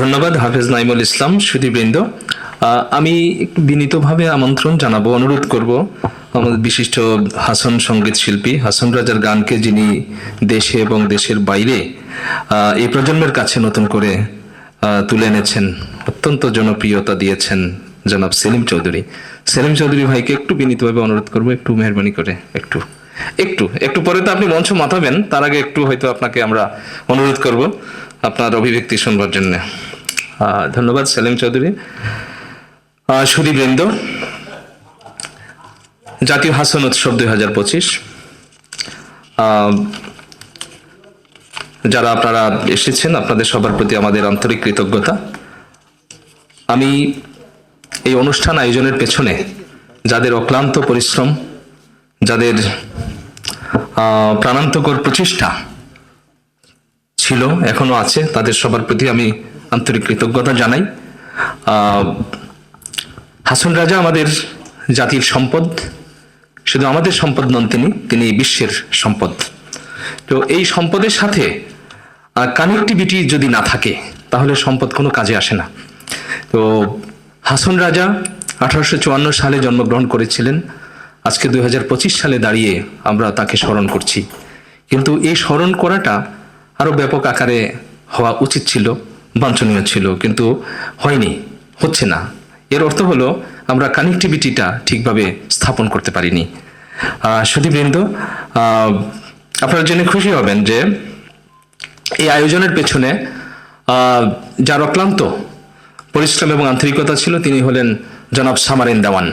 ধন্যবাদ হাফেজ নাইমুল ইসলাম। সুধীবৃন্দ, আমি একটু বিনীতভাবে আমন্ত্রণ জানাবো, অনুরোধ করব আমাদের বিশিষ্ট হাসন সঙ্গীত শিল্পী হাসন রাজার গানকে যিনি দেশে এবং দেশের বাইরে এই প্রজন্মের কাছে নতুন করে তুলে এনেছেন, অত্যন্ত জনপ্রিয়তা দিয়েছেন জনাব সেলিম চৌধুরী। সেলিম চৌধুরী ভাইকে একটু বিনীতভাবে অনুরোধ করবো, একটু মেহরবানি করে একটু একটু একটু পরে তো আপনি মঞ্চ মাতাবেন, তার আগে একটু হয়তো আপনাকে আমরা অনুরোধ করব আপনার অভিব্যক্তি শুনবার জন্য। ধন্যবাদ সেলিম চৌধুরী। সুধীবৃন্দ, জাতীয় হাসন উৎসব 2025 যারা আপনারা এসেছেন, আপনাদের সবার প্রতি আমাদের আন্তরিক কৃতজ্ঞতা। আমি এই অনুষ্ঠান আয়োজনের পেছনে যাদের অক্লান্ত পরিশ্রম, যাদের প্রাণান্তকর প্রচেষ্টা ছিল, এখনো আছে, তাদের সবার প্রতি আমি আন্তরিক কৃতজ্ঞতা জানাই। হাসন রাজা আমাদের জাতির সম্পদ, শুধু আমাদের সম্পদ নন, তিনি বিশ্বের সম্পদ। তো এই সম্পদের সাথে কানেক্টিভিটি যদি না থাকে তাহলে সম্পদ কোনো কাজে আসে না। তো হাসন রাজা 1854 সালে জন্মগ্রহণ করেছিলেন। আজকে 2025 সালে দাঁড়িয়ে আমরা তাকে স্মরণ করছি, কিন্তু এই স্মরণ করাটা আরো ব্যাপক আকারে হওয়া উচিত ছিল, বাঞ্ছনীয় ছিল, কিন্তু হয়নি, হচ্ছে না। এর অর্থ হলো আমরা কানেক্টিভিটিটা ঠিকভাবে স্থাপন করতে পারিনি। সুধীবৃন্দ, আপনারা জেনে খুশি হবেন যে এই আয়োজনের পেছনে যার অক্লান্ত পরিশ্রম এবং আন্তরিকতা ছিল তিনি হলেন জনাব সামারিন দেওয়ান,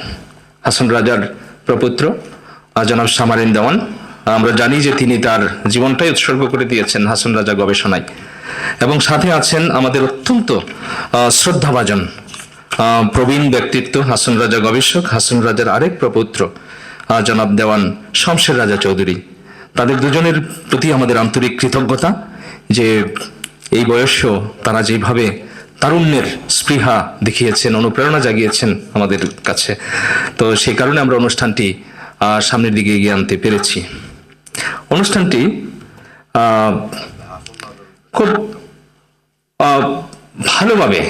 হাসন রাজার প্রপুত্র জনাব সামারিন দেওয়ান। আমরা জানি যে তিনি তার জীবনটাই উৎসর্গ করে দিয়েছেন হাসন রাজা গবেষণায়, এবং সাথে আছেন আমাদের অত্যন্ত শ্রদ্ধাভাজন প্রবীণ ব্যক্তিত্ব হাসন রাজা গবেষক, হাসন রাজার আরেক প্রপুত্র জনাব দেওয়ান শমশের রাজা চৌধুরী। তাদের দুজনের প্রতি আমাদের আন্তরিক কৃতজ্ঞতা যে এই বয়সেও তারা যেভাবে তারুণ্যের স্পৃহা দেখিয়েছেন, অনুপ্রেরণা জাগিয়েছেন আমাদের কাছে। তো সেই কারণে আমরা অনুষ্ঠানটি সামনের দিকে এগিয়ে আনতে পেরেছি। অনুষ্ঠানটি খুব ভালোভাবে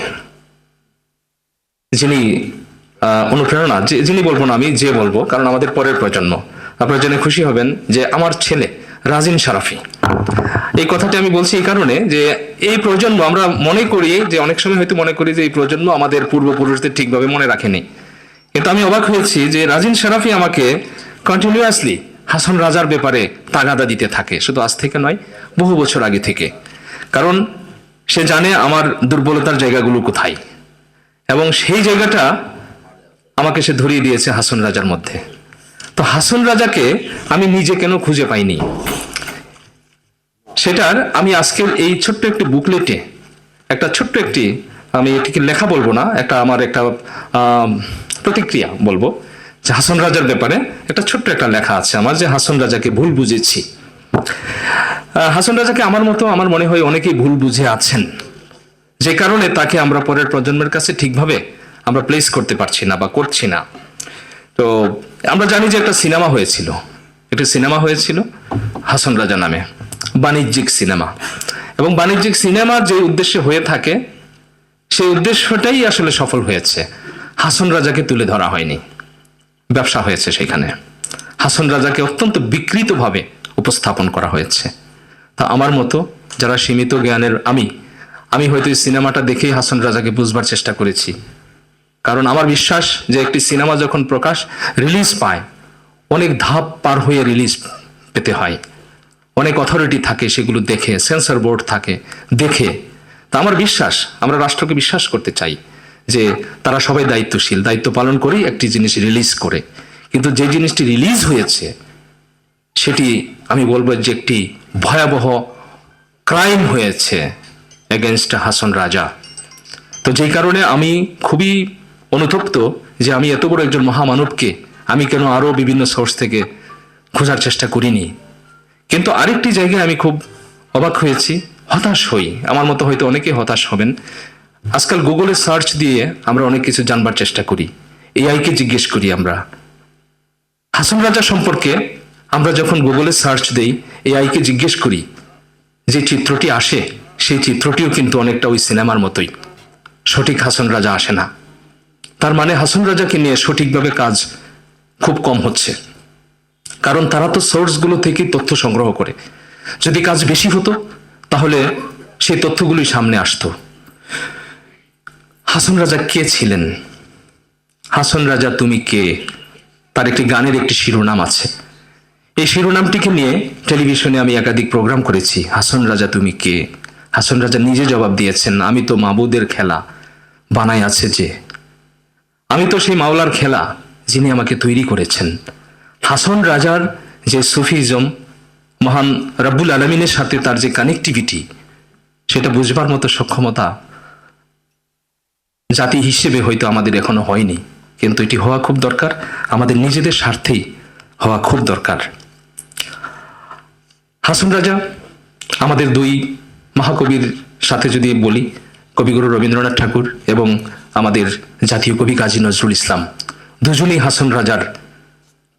যিনি অনুপ্রেরণা, যিনি বলবো না, আমি যে বলবো, কারণ আমাদের পরের প্রজন্ম। আপনারা জেনে খুশি হবেন যে আমার ছেলে রাজিন সারাফি, এই কথাটি আমি বলছি এই কারণে যে এই প্রজন্ম, আমরা মনে করি যে অনেক সময় হয়তো মনে করি যে এই প্রজন্ম আমাদের পূর্বপুরুষদের ঠিকভাবে মনে রাখেনি, কিন্তু আমি অবাক হয়েছি যে রাজিন সারাফি আমাকে কন্টিনিউয়াসলি হাসন রাজার ব্যাপারে তাগাদা দিতে থাকে, শুধু আজ থেকে নয়, বহু বছর আগে থেকে। কারণ সে জানে আমার দুর্বলতার জায়গাগুলো কোথায়, এবং সেই জায়গাটা আমাকে সে ধরিয়ে দিয়েছে হাসন রাজার মধ্যে। তো হাসন রাজাকে আমি নিজে কেন খুঁজে পাইনি, সেটার আমি আজকের এই ছোট্ট একটি বুকলেটে একটা ছোট্ট একটি, আমি এটিকে লেখা বলবো না, আমার একটা প্রতিক্রিয়া বলবো যে হাসন রাজার ব্যাপারে একটা ছোট্ট একটা লেখা আছে আমার, যে হাসন রাজাকে ভুল বুঝেছি। হাসন রাজাকে আমার মতো আমার মনে হয় অনেকেই ভুল বুঝে আছেন, যে কারণে তাকে আমরা পরের প্রজন্মের কাছে ঠিকভাবে আমরা প্লেস করতে পারছি না বা করছি না। তো আমরা জানি যে একটা সিনেমা হয়েছিল, একটা সিনেমা হয়েছিল হাসন রাজা নামে, বাণিজ্যিক সিনেমা, এবং বাণিজ্যিক সিনেমা যে উদ্দেশ্যে হয়ে থাকে সেই উদ্দেশ্যটাই আসলে সফল হয়েছে। হাসন রাজাকে তুলে ধরা হয়নি, ব্যবসা হয়েছে সেখানে। হাসন রাজাকে অত্যন্ত বিকৃতভাবে উপস্থাপন করা হয়েছে। তা আমার মতো যারা সীমিত জ্ঞানের, আমি হয়তো এই সিনেমাটা দেখেই হাসন রাজাকে বুঝবার চেষ্টা করেছি। কারণ আমার বিশ্বাস যে একটি সিনেমা যখন রিলিজ পায়, অনেক ধাপ পার হয়ে রিলিজ পেতে হয়, অনেক অথরিটি থাকে সেগুলো দেখে, সেন্সর বোর্ড থাকে দেখে। তা আমার বিশ্বাস, আমরা রাষ্ট্রকে বিশ্বাস করতে চাই যে তারা সবাই দায়িত্বশীল, দায়িত্ব পালন করেই একটি জিনিস রিলিজ করে। কিন্তু যে জিনিসটি রিলিজ হয়েছে সেটি আমি বলবো যে একটি ভয়াবহ ক্রাইম হয়েছে এগেনস্ট হাসন রাজা। তো যেই কারণে আমি খুবই অনুতপ্ত যে আমি এত বড় একজন মহামানবকে আমি কেন আরো বিভিন্ন সোর্স থেকে খোঁজার চেষ্টা করিনি। কিন্তু আরেকটি জায়গায় আমি খুব অবাক হয়েছি, হতাশ হই, আমার মতো হয়তো অনেকে হতাশ হবেন। আজকাল গুগলে সার্চ দিয়ে আমরা অনেক কিছু জানবার চেষ্টা করি, এআইকে জিজ্ঞেস করি আমরা হাসন রাজা সম্পর্কে। আমরা যখন গুগলে সার্চ দেই, এআইকে জিজ্ঞেস করি, যে চিত্রটি আসে সেই চিত্রটিও কিন্তু অনেকটা ওই সিনেমার মতোই। সঠিক হাসন রাজা আসে না। তার মানে হাসন রাজাকে নিয়ে সঠিকভাবে কাজ খুব কম হচ্ছে, কারণ তারা তো সোর্সগুলো থেকেই তথ্য সংগ্রহ করে। যদি কাজ বেশি হতো তাহলে সেই তথ্যগুলোই সামনে আসতো। হাসন রাজা কে ছিলেন? হাসন রাজা তুমি কে, তার একটি গানের একটি শিরোনাম আছে। এই শিরোনামটিকে নিয়ে টেলিভিশনে আমি একাধিক প্রোগ্রাম করেছি। হাসন রাজা তুমি কে? হাসন রাজা নিজে জবাব দিয়েছেন, আমি তো মাবুদের খেলা বানায় আছে যে, আমি তো সেই মাওলার খেলা যিনি আমাকে তৈরি করেছেন। হাসন রাজার যে সুফিজম, মহান রব্বুল আলমিনের সাথে তার যে কানেক্টিভিটি, সেটা বুঝবার মতো সক্ষমতা জাতি হিসেবে হয়তো আমাদের এখনো হয়নি, কিন্তু এটি হওয়া খুব দরকার। আমাদের নিজেদের স্বার্থেই হওয়া খুব দরকার। হাসন রাজা আমাদের দুই মহাকবির সাথে যদি বলি, কবিগুরু রবীন্দ্রনাথ ঠাকুর এবং আমাদের জাতীয় কবি কাজী নজরুল ইসলাম, দুজনেই হাসন রাজার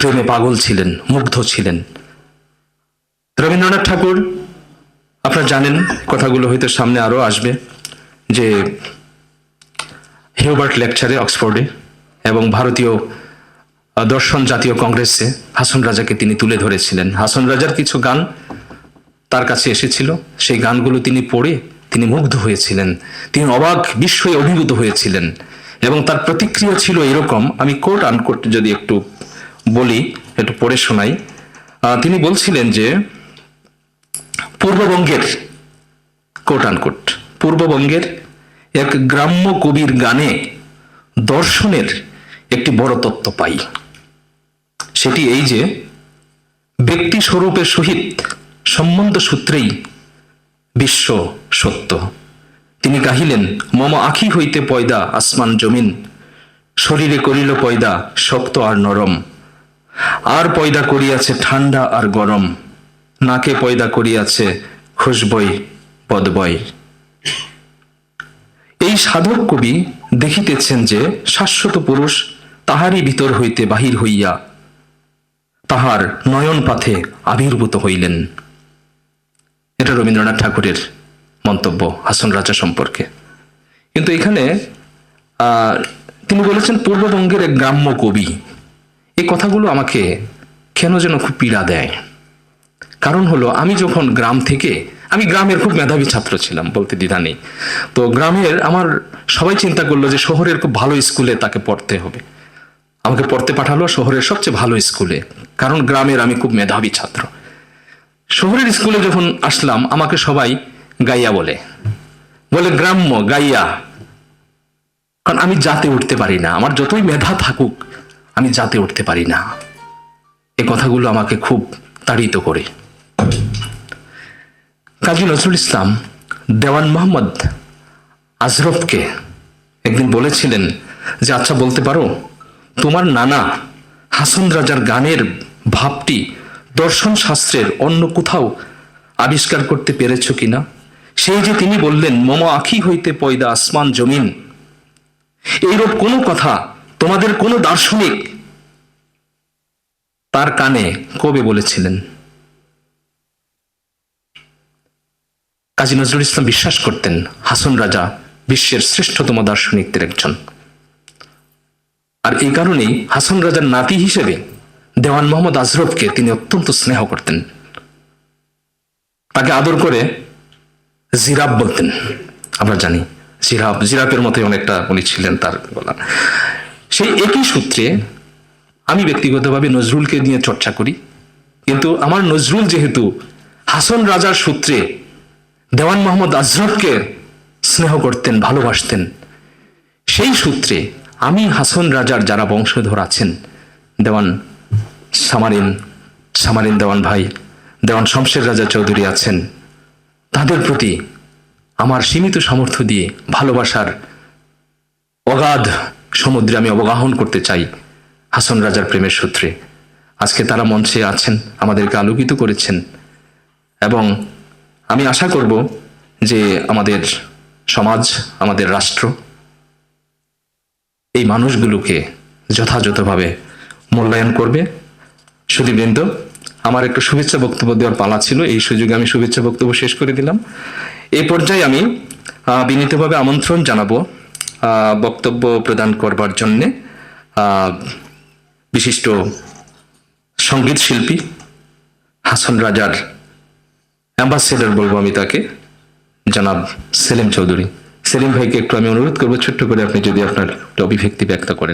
প্রেমে পাগল ছিলেন, মুগ্ধ ছিলেন। রবীন্দ্রনাথ ঠাকুর, আপনারা জানেন, কথাগুলো হয়তো সামনে আরো আসবে, যে হিউবার্ট লেকচারে অক্সফোর্ডে এবং ভারতীয় দর্শন জাতীয় কংগ্রেসে হাসন রাজাকে তিনি তুলে ধরেছিলেন। হাসন রাজার কিছু গান তার কাছে এসেছিল, সেই গানগুলো তিনি পড়ে তিনি মুগ্ধ হয়েছিলেন, তিনি অবাক বিস্ময়ে অভিভূত হয়েছিলেন। এবং তার প্রতিক্রিয়া ছিল এরকম, আমি কোট আনকোট যদি একটু বলি, একটু পড়ে শোনাই। তিনি বলছিলেন যে পূর্ববঙ্গের, কোট আনকোট, পূর্ববঙ্গের এক গ্রাম্য কবির গানে দর্শনের একটি বড় তত্ত্ব পাই। সেটি এই যে, ব্যক্তি স্বরূপের সহিত সম্বন্ধ সূত্রেই বিশ্ব সত্য। তিনি গাহিলেন, মম আখি হইতে পয়দা আসমান জমিন, শরীরে করিল পয়দা শক্ত আর নরম, আর পয়দা করিয়াছে ঠান্ডা আর গরম, নাকে পয়দা করিয়াছে খুশবই পদবয়। এই সাধক কবি দেখিতেছেন যে শাশ্বত পুরুষ তাহারই ভিতর হইতে বাহির হইয়া তাহার নয়ন পাথে আবির্ভূত হইলেন। এটা রবীন্দ্রনাথ ঠাকুরের মন্তব্য হাসন রাজা সম্পর্কে। কিন্তু এখানে তিনি বলেছেন পূর্ববঙ্গের এক গ্রাম্য কবি। এই কথাগুলো আমাকে কেন যেন খুব পীড়া দেয়। কারণ হলো, আমি যখন গ্রাম থেকে, আমি গ্রামের খুব মেধাবী ছাত্র ছিলাম, বলতে দ্বিধা নেই। তো গ্রামের আমার সবাই চিন্তা করলো যে শহরের খুব ভালো স্কুলে তাকে পড়তে হবে, আমাকে পড়তে পাঠালো শহরের সবচেয়ে ভালো স্কুলে, কারণ গ্রামের আমি খুব মেধাবী ছাত্র। শহরের স্কুলে যখন আসলাম, আমাকে সবাই গাইয়া বলে, গ্রাম্য গাইয়া, কারণ আমি জাতে উঠতে পারি না, আমার যতই মেধা থাকুক আমি জাতে উঠতে পারি না। এই কথাগুলো আমাকে খুব তাড়িত করে। কাজী নজরুল ইসলাম দেওয়ান মোহাম্মদ আজরফকে একদিন বলেছিলেন যে, আচ্ছা বলতে পারো, তোমার নানা হাসন রাজার গানের ভাবটি দর্শন শাস্ত্রের অন্য কোথাও আবিষ্কার করতে পেরেছ কিনা? সেই যে তিনি বললেন, মম আখি হইতে পয়দা আসমান জমিন, এইরূপ কোনো কথা তোমাদের কোনো দার্শনিক তার কানে কবে বলেছিলেন? কাজী নজরুল ইসলাম বিশ্বাস করতেন হাসন রাজা বিশ্বের শ্রেষ্ঠতম দার্শনিকদের একজন। আর এই কারণেই হাসন রাজার নাতি হিসেবে দেওয়ান মোহাম্মদ আজরফকে তিনি অত্যন্ত স্নেহ করতেন। তাকে আদর করে জিরাফ বলতেন। আমরা জানি জিরাফের মতোই অনেকটা উনি ছিলেন, তার বলা। সেই একই সূত্রে আমি ব্যক্তিগতভাবে নজরুলকে নিয়ে চর্চা করি, কিন্তু আমার নজরুল যেহেতু হাসন রাজার সূত্রে দেওয়ান মোহাম্মদ আজরফকে স্নেহ করতেন, ভালোবাসতেন, সেই সূত্রে আমি হাসন রাজার যারা বংশধর আছেন, দেওয়ান সামারিন দেওয়ান ভাই, দেওয়ান শমশের রাজা চৌধুরী আছেন, তাদের প্রতি আমার সীমিত সামর্থ্য দিয়ে ভালোবাসার অগাধ সমুদ্রে আমি অবগাহন করতে চাই হাসন রাজার প্রেমের সূত্রে। আজকে তারা মঞ্চে আছেন, আমাদেরকে আলোকিত করেছেন, এবং আমি আশা করব যে আমাদের সমাজ, আমাদের রাষ্ট্র এই মানুষগুলোকে যথাযথভাবে মূল্যায়ন করবে। সুধীবৃন্দ, আমার একটু শুভেচ্ছা বক্তব্য দেওয়ার পালা ছিল, এই সুযোগে আমি শুভেচ্ছা বক্তব্য শেষ করে দিলাম। এই পর্যায়ে আমি বিনীতভাবে আমন্ত্রণ জানাবো বক্তব্য প্রদান করবার জন্যে বিশিষ্ট সঙ্গীত শিল্পী হাসন রাজার অ্যাম্বাসেডর বলবো আমি তাকে, জনাব সেলিম চৌধুরী। সেলিম ভাইকে একটু আমি অনুরোধ করবো ছোট্ট করে আপনি যদি আপনার অভিব্যক্তি ব্যক্ত করেন।